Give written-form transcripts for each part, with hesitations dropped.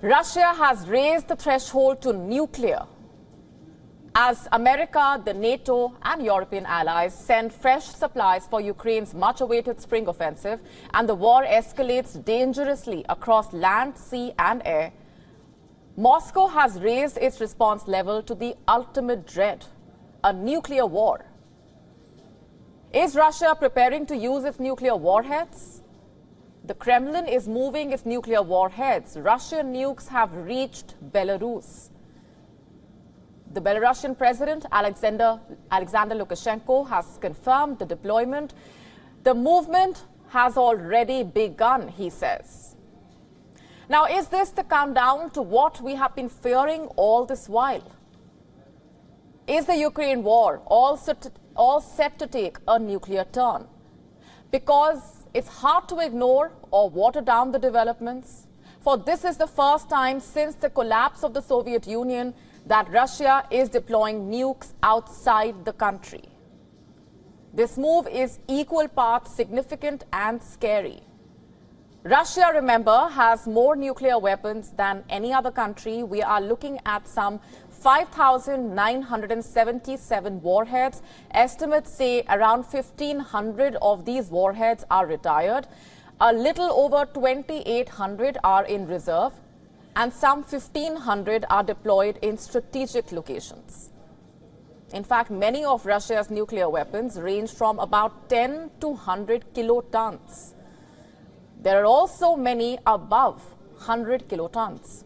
Russia has raised the threshold to nuclear as America, the NATO and European allies send fresh supplies for Ukraine's much-awaited spring offensive, and the war escalates dangerously across land, sea and air. Moscow has raised its response level to the ultimate dread, a nuclear war. Is Russia preparing to use its nuclear warheads? The Kremlin is moving its nuclear warheads. Russian nukes have reached Belarus. The Belarusian president, Alexander Lukashenko, has confirmed the deployment. The movement has already begun, he says. Now, is this the countdown to what we have been fearing all this while? Is the Ukraine war all set to take a nuclear turn? Because it's hard to ignore or water down the developments, for this is the first time since the collapse of the Soviet Union that Russia is deploying nukes outside the country. This move is equal parts significant and scary. Russia, remember, has more nuclear weapons than any other country. We are looking at some 5,977 warheads. Estimates say around 1,500 of these warheads are retired. A little over 2,800 are in reserve, and some 1,500 are deployed in strategic locations. In fact, many of Russia's nuclear weapons range from about 10 to 100 kilotons. There are also many above 100 kilotons.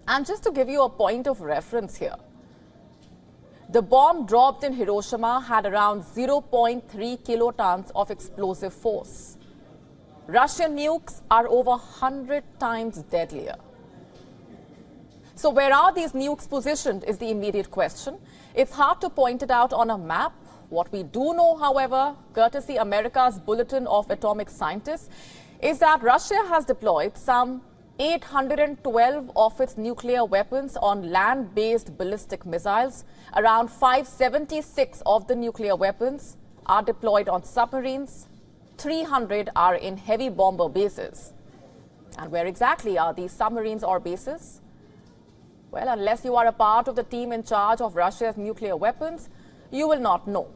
And just to give you a point of reference here, the bomb dropped in Hiroshima had around 0.3 kilotons of explosive force. Russian nukes are over 100 times deadlier. So where are these nukes positioned is the immediate question. It's hard to point it out on a map. What we do know, however, courtesy America's Bulletin of Atomic Scientists, is that Russia has deployed some 812 of its nuclear weapons on land-based ballistic missiles. Around 576 of the nuclear weapons are deployed on submarines. 300 are in heavy bomber bases. And where exactly are these submarines or bases? Well, unless you are a part of the team in charge of Russia's nuclear weapons, you will not know.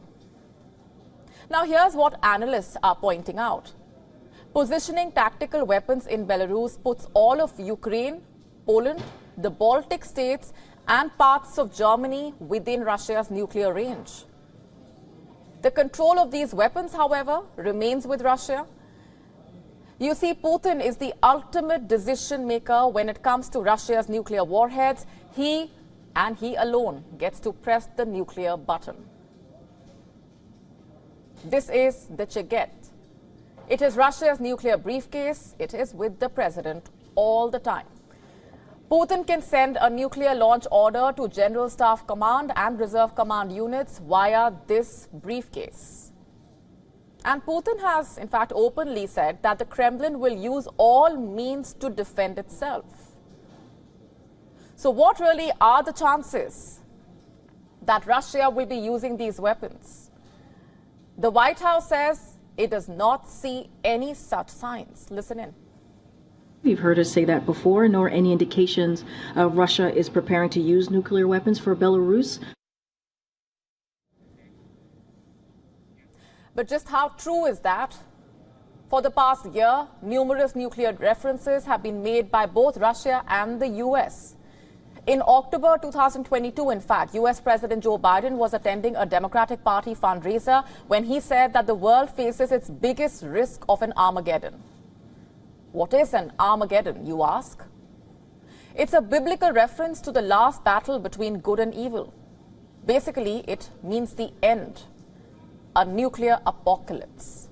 Now, here's what analysts are pointing out. Positioning tactical weapons in Belarus puts all of Ukraine, Poland, the Baltic states, and parts of Germany within Russia's nuclear range. The control of these weapons, however, remains with Russia. You see, Putin is the ultimate decision maker when it comes to Russia's nuclear warheads. He, and he alone, gets to press the nuclear button. This is the Cheget. It is Russia's nuclear briefcase. It is with the president all the time. Putin can send a nuclear launch order to General Staff Command and Reserve Command units via this briefcase. And Putin has, in fact, openly said that the Kremlin will use all means to defend itself. So what really are the chances that Russia will be using these weapons? The White House says it does not see any such signs. Listen in. You've heard us say that before, nor any indications Russia is preparing to use nuclear weapons for Belarus. But just how true is that? For the past year, numerous nuclear references have been made by both Russia and the US. In October 2022, in fact, US President Joe Biden was attending a Democratic Party fundraiser when he said that the world faces its biggest risk of an Armageddon. What is an Armageddon, you ask? It's a biblical reference to the last battle between good and evil. Basically, it means the end, a nuclear apocalypse.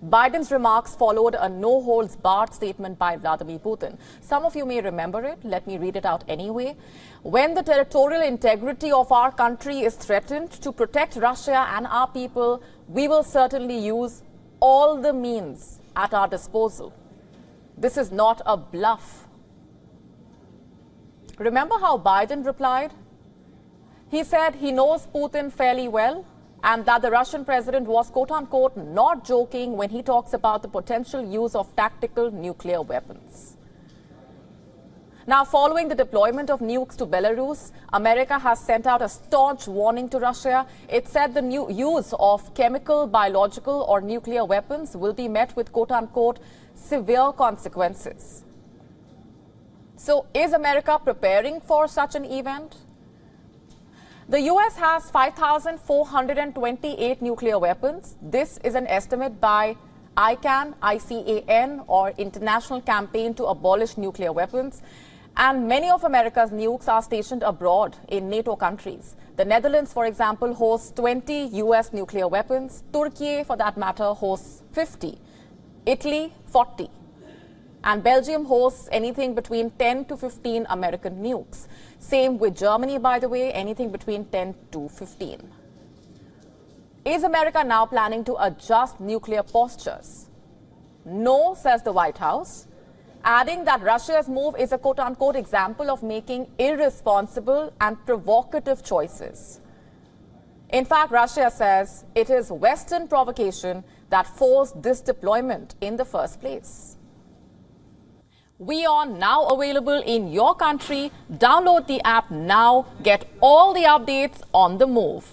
Biden's remarks followed a no-holds-barred statement by Vladimir Putin. Some of you may remember it. Let me read it out anyway. When the territorial integrity of our country is threatened, to protect Russia and our people, we will certainly use all the means at our disposal. This is not a bluff. Remember how Biden replied? He said he knows Putin fairly well and that the Russian president was, quote-unquote, not joking when he talks about the potential use of tactical nuclear weapons. Now, following the deployment of nukes to Belarus, America has sent out a staunch warning to Russia. It said the new use of chemical, biological or nuclear weapons will be met with quote-unquote severe consequences. So, is America preparing for such an event? The US has 5,428 nuclear weapons. This is an estimate by ICAN, or International Campaign to Abolish Nuclear Weapons. And many of America's nukes are stationed abroad in NATO countries. The Netherlands, for example, hosts 20 US nuclear weapons. Turkey, for that matter, hosts 50. Italy, 40. And Belgium hosts anything between 10 to 15 American nukes. Same with Germany, by the way, anything between 10 to 15. Is America now planning to adjust nuclear postures? No, says the White House, adding that Russia's move is a quote-unquote example of making irresponsible and provocative choices. In fact, Russia says it is Western provocation that forced this deployment in the first place. WION now available in your country. Download the app now. Get all the updates on the move.